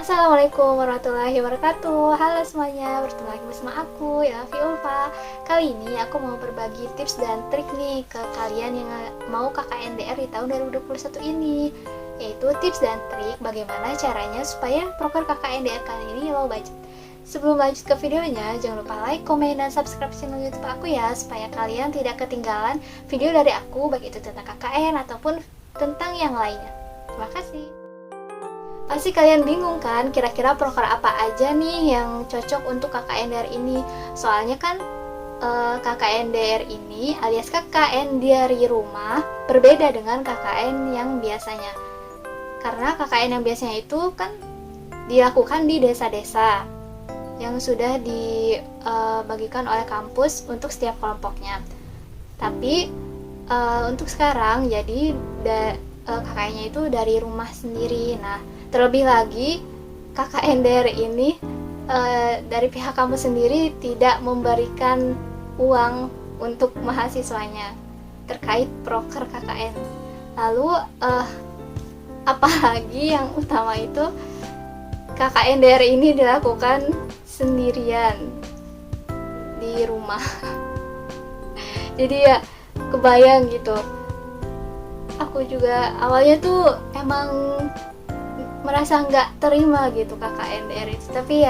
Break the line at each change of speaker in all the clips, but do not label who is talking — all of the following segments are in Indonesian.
Assalamualaikum warahmatullahi wabarakatuh. Halo semuanya, bertemu lagi bersama aku, Yelvi Ulfa. Kali ini aku mau berbagi tips dan trik nih ke kalian yang mau KKNDR di tahun 2021 ini, yaitu tips dan trik bagaimana caranya supaya proker KKNDR kali ini low budget. Sebelum lanjut ke videonya, jangan lupa like, komen, dan subscribe channel YouTube aku ya, supaya kalian tidak ketinggalan video dari aku, baik itu tentang KKN ataupun tentang yang lainnya. Terima kasih. Pasti kalian bingung kan, kira-kira proker apa aja nih yang cocok untuk KKNDR ini. Soalnya kan KKNDR ini alias KKN dari rumah berbeda dengan KKN yang biasanya. Karena KKN yang biasanya itu kan dilakukan di desa-desa yang sudah dibagikan oleh kampus untuk setiap kelompoknya. Tapi untuk sekarang jadi KKN-nya itu dari rumah sendiri. Nah, terlebih lagi KKNDR ini dari pihak kampus sendiri tidak memberikan uang untuk mahasiswanya terkait proker KKN. Lalu apalagi yang utama itu KKNDR ini dilakukan sendirian di rumah. Jadi ya kebayang gitu. Aku juga awalnya tuh emang merasa nggak terima gitu KKNDR itu, tapi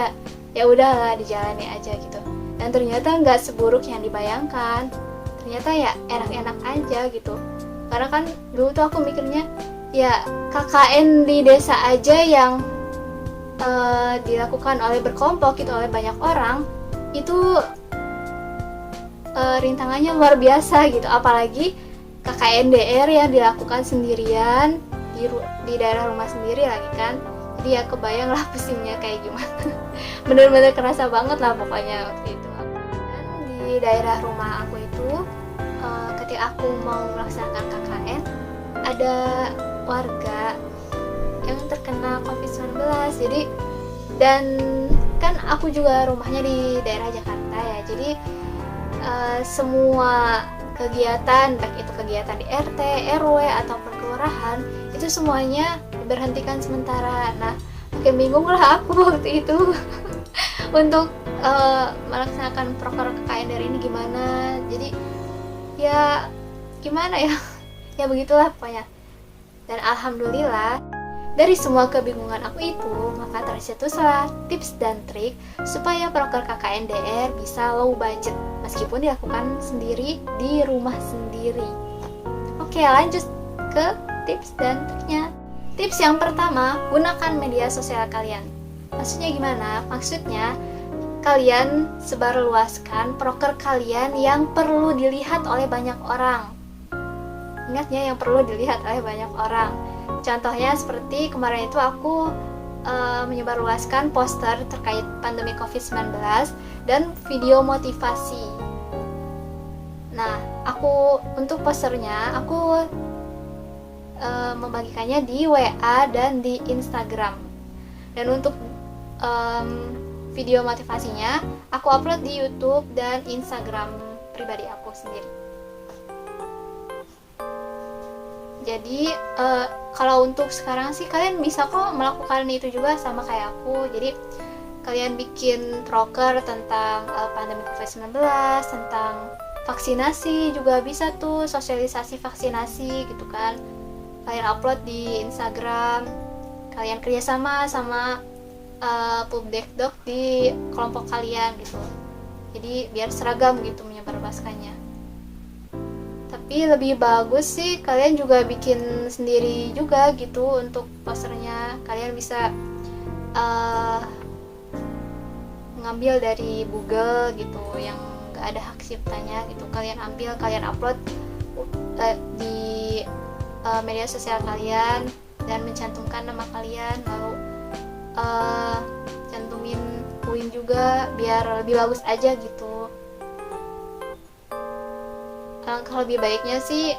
ya udahlah, dijalani aja gitu. Dan ternyata nggak seburuk yang dibayangkan, ternyata ya enak-enak aja gitu. Karena kan dulu tuh aku mikirnya ya KKN di desa aja yang dilakukan oleh berkelompok gitu, oleh banyak orang, itu rintangannya luar biasa gitu. Apalagi KKNDR yang dilakukan sendirian di daerah rumah sendiri lagi kan. Jadi ya kebayang lah pusingnya kayak gimana. Bener-bener kerasa banget lah pokoknya waktu itu. Dan di daerah rumah aku itu ketika aku mau melaksanakan KKN, ada warga yang terkena COVID-19. Jadi, dan kan aku juga rumahnya di daerah Jakarta ya. Jadi semua kegiatan, baik itu kegiatan di RT, RW, ataupun kelurahan, itu semuanya diberhentikan sementara. Nah, makin bingung lah aku waktu itu untuk melaksanakan proker KKNDR ini gimana. Jadi ya gimana ya, ya begitulah pokoknya. Dan alhamdulillah dari semua kebingungan aku itu, maka tercetuslah tips dan trik supaya proker KKNDR bisa low budget meskipun dilakukan sendiri di rumah sendiri. Oke, lanjut ke tips dan triknya. Tips yang pertama, gunakan media sosial kalian. Maksudnya gimana? Maksudnya kalian sebarluaskan proker kalian yang perlu dilihat oleh banyak orang. Ingatnya, yang perlu dilihat oleh banyak orang. Contohnya seperti kemarin itu aku menyebarluaskan poster terkait pandemi COVID-19 dan video motivasi. Nah, untuk posternya aku membagikannya di WA dan di Instagram. Dan untuk video motivasinya aku upload di YouTube dan Instagram pribadi aku sendiri. Jadi kalau untuk sekarang sih kalian bisa kok melakukan itu juga sama kayak aku. Jadi kalian bikin proker tentang pandemi COVID-19, tentang vaksinasi juga bisa tuh, sosialisasi vaksinasi gitu kan. Kalian upload di Instagram, kalian kerjasama sama Pubdekdok di kelompok kalian gitu. Jadi biar seragam gitu menyebarluaskannya. Tapi lebih bagus sih kalian juga bikin sendiri juga gitu untuk posternya. Kalian bisa ngambil dari Google gitu yang gak ada hak ciptanya gitu. Kalian ambil, kalian upload di media sosial kalian dan mencantumkan nama kalian, lalu cantumin UIN juga biar lebih bagus aja gitu. Kalau lebih baiknya sih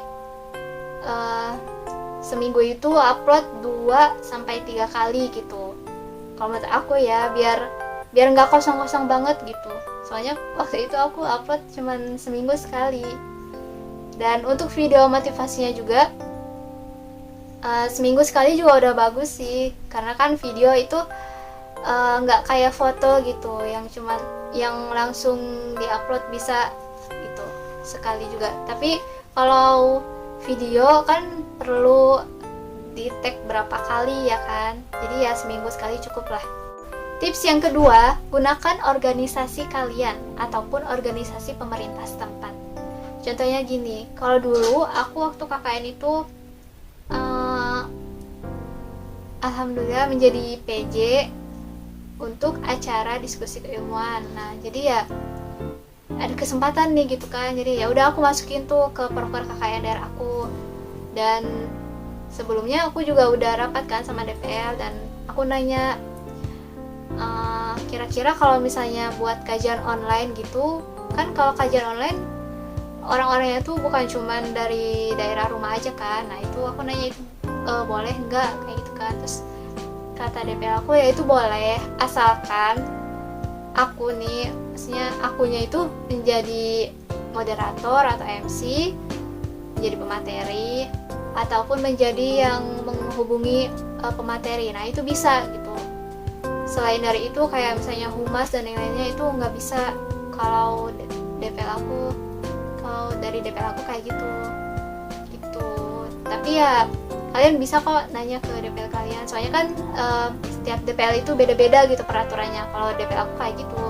seminggu itu upload 2-3 kali gitu. Kalau menurut aku ya, biar nggak kosong-kosong banget gitu. Soalnya waktu itu aku upload cuman seminggu sekali. Dan untuk video motivasinya juga seminggu sekali juga udah bagus sih, karena kan video itu nggak kayak foto gitu yang langsung diupload bisa gitu sekali juga. Tapi kalau video kan perlu di tag berapa kali ya kan, jadi ya seminggu sekali cukup lah. Tips yang kedua, gunakan organisasi kalian ataupun organisasi pemerintah setempat. Contohnya gini, kalau dulu aku waktu KKN itu alhamdulillah menjadi PJ untuk acara diskusi keilmuan. Nah, jadi ya ada kesempatan nih gitu kan. Jadi ya udah aku masukin tuh ke proker KKN daerah aku. Dan sebelumnya aku juga udah rapat kan sama DPL dan aku nanya kira-kira kalau misalnya buat kajian online gitu, kan kalau kajian online orang-orangnya tuh bukan cuman dari daerah rumah aja kan. Nah, itu aku nanya itu boleh nggak kayak gitu kan. Terus kata DPL aku ya itu boleh, asalkan aku nih, maksudnya akunya itu menjadi moderator atau MC, menjadi pemateri, ataupun menjadi yang menghubungi pemateri. Nah, itu bisa gitu. Selain dari itu kayak misalnya humas dan yang lainnya itu nggak bisa kalau DPL aku, kalau dari DPL aku kayak gitu. Tapi ya kalian bisa kok nanya ke DPL kalian, soalnya kan setiap DPL itu beda-beda gitu peraturannya. Kalau DPL aku kayak gitu.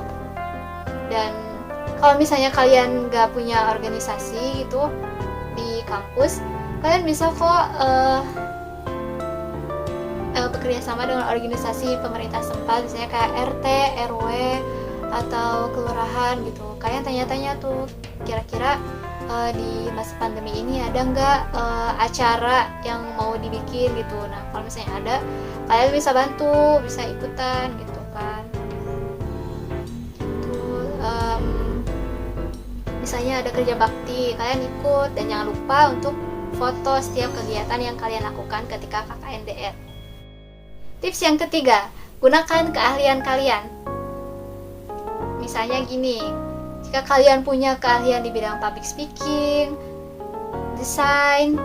Dan kalau misalnya kalian nggak punya organisasi gitu di kampus, kalian bisa kok bekerja sama dengan organisasi pemerintah setempat, misalnya kayak RT, RW, atau kelurahan gitu. Kalian tanya-tanya tuh, kira-kira di masa pandemi ini ada nggak acara yang mau dibikin gitu. Nah, kalau misalnya ada, kalian bisa bantu, bisa ikutan gitu kan. Misalnya ada kerja bakti, kalian ikut, dan jangan lupa untuk foto setiap kegiatan yang kalian lakukan ketika KKNDR. Tips yang ketiga, gunakan keahlian kalian. Misalnya gini, jika kalian punya keahlian di bidang public speaking, desain,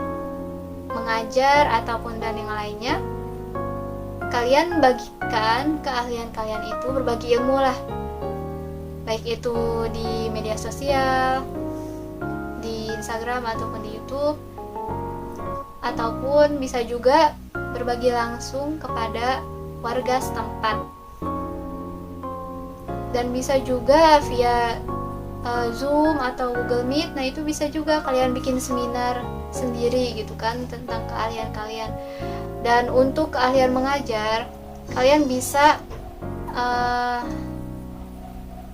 mengajar, ataupun dan yang lainnya, kalian bagikan keahlian kalian itu, berbagi ilmu lah. Baik itu di media sosial, di Instagram ataupun di YouTube, ataupun bisa juga berbagi langsung kepada warga setempat. Dan bisa juga via Zoom atau Google Meet. Nah, itu bisa juga kalian bikin seminar sendiri gitu kan tentang keahlian kalian. Dan untuk keahlian mengajar, kalian bisa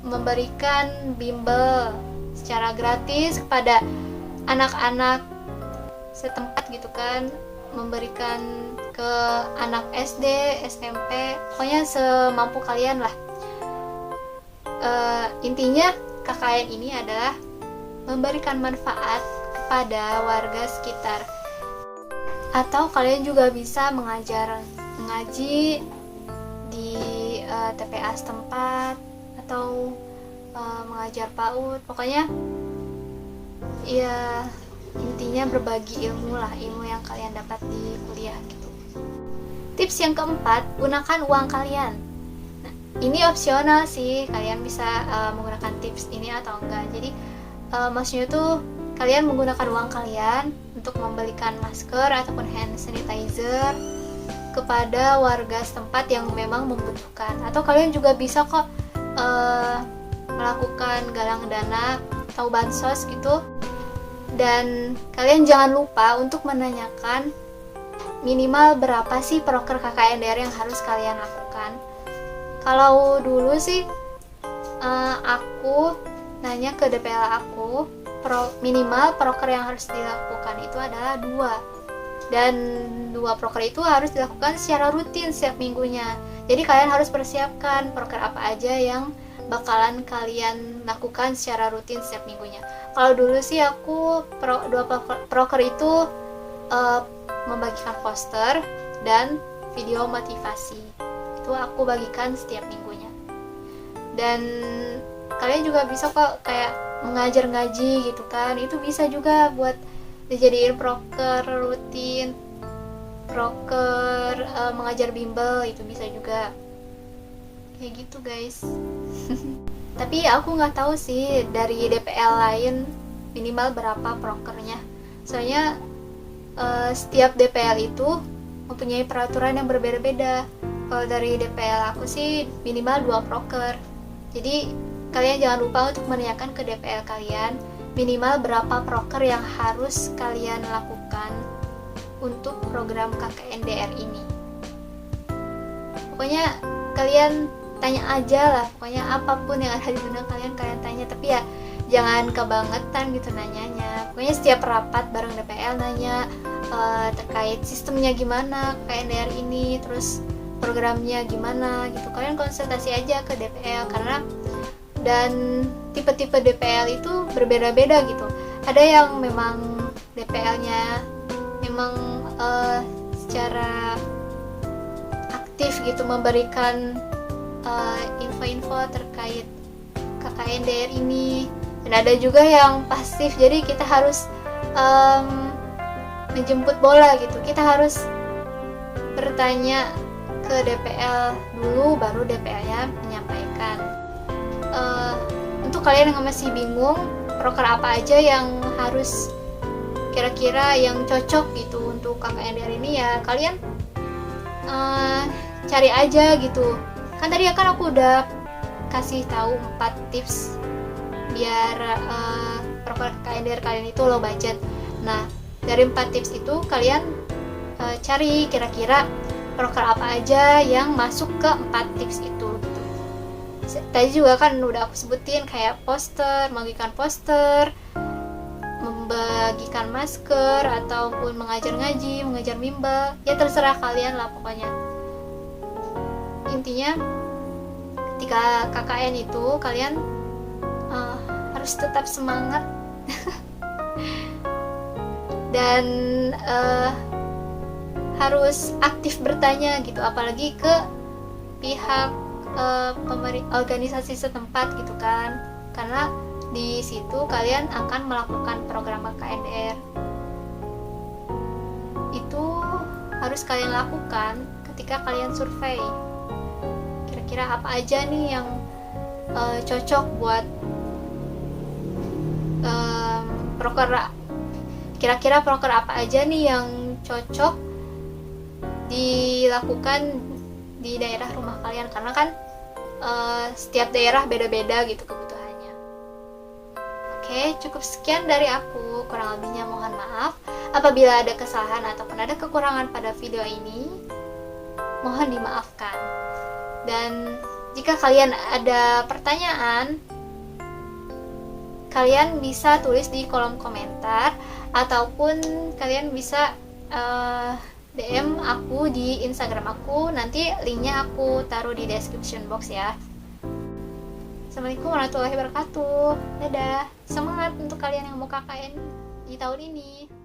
memberikan bimbel secara gratis kepada anak-anak setempat gitu kan, memberikan ke anak SD, SMP, pokoknya semampu kalian lah. Intinya KKN ini adalah memberikan manfaat kepada warga sekitar. Atau kalian juga bisa mengaji di TPA setempat atau mengajar PAUD. Pokoknya ya intinya berbagi ilmu lah, ilmu yang kalian dapat di kuliah gitu. Tips yang keempat, gunakan uang kalian. Nah, ini opsional sih, kalian bisa menggunakan tips ini atau enggak. Jadi maksudnya tuh kalian menggunakan uang kalian untuk membelikan masker ataupun hand sanitizer kepada warga setempat yang memang membutuhkan. Atau kalian juga bisa kok melakukan galang dana atau bansos gitu. Dan kalian jangan lupa untuk menanyakan minimal berapa sih proker KKNDR yang harus kalian lakukan. Kalau dulu sih aku nanya ke DPL aku, minimal proker yang harus dilakukan itu adalah 2. Dan 2 proker itu harus dilakukan secara rutin setiap minggunya. Jadi kalian harus persiapkan proker apa aja yang bakalan kalian lakukan secara rutin setiap minggunya. Kalau dulu sih aku 2 proker itu membagikan poster dan video motivasi. Itu aku bagikan setiap minggunya. Dan kalian juga bisa kok kayak mengajar ngaji gitu kan. Itu bisa juga buat dijadiin proker rutin, proker mengajar bimbel, itu bisa juga. kayak gitu guys. Tapi aku nggak tahu sih dari DPL lain minimal berapa prokernya, soalnya setiap DPL itu mempunyai peraturan yang berbeda-beda. Kalau dari DPL aku sih minimal 2 proker. Jadi kalian jangan lupa untuk menanyakan ke DPL kalian minimal berapa proker yang harus kalian lakukan untuk program KKNDR ini. Pokoknya kalian tanya aja lah, pokoknya apapun yang ada di benak kalian tanya, tapi ya jangan kebangetan gitu nanyanya. Pokoknya setiap rapat bareng DPL nanya terkait sistemnya gimana KKNDR ini, terus programnya gimana gitu. Kalian konsultasi aja ke DPL, karena dan tipe-tipe DPL itu berbeda-beda gitu. Ada yang memang DPL-nya memang secara aktif gitu memberikan info-info terkait KKNDR ini, dan ada juga yang pasif, jadi kita harus menjemput bola gitu. Kita harus bertanya ke DPL dulu, baru DPL-nya menyampaikan. Untuk kalian yang masih bingung proker apa aja yang harus kira-kira yang cocok gitu untuk KKNDR ini, ya kalian cari aja gitu. Kan tadi kan aku udah kasih tahu 4 tips biar proker KKNDR kalian itu low budget. Nah, dari 4 tips itu kalian cari kira-kira proker apa aja yang masuk ke 4 tips itu gitu. Tadi juga kan udah aku sebutin kayak poster, membagikan poster, membagikan masker, ataupun mengajar ngaji, mengajar bimbel, ya terserah kalian lah pokoknya. Intinya ketika KKN itu kalian harus tetap semangat dan harus aktif bertanya gitu, apalagi ke pihak organisasi setempat gitu kan, karena di situ kalian akan melakukan program KKNDR. Itu harus kalian lakukan ketika kalian survei. Kira-kira apa aja nih yang cocok buat proker, kira-kira proker apa aja nih yang cocok dilakukan di daerah rumah kalian, karena kan setiap daerah beda-beda gitu kebutuhannya. Oke, cukup sekian dari aku, kurang lebihnya mohon maaf apabila ada kesalahan ataupun ada kekurangan pada video ini, mohon dimaafkan. Dan jika kalian ada pertanyaan, kalian bisa tulis di kolom komentar, ataupun kalian bisa DM aku di Instagram aku, nanti linknya aku taruh di description box ya. Assalamualaikum warahmatullahi wabarakatuh. Dadah, semangat untuk kalian yang mau KKN di tahun ini.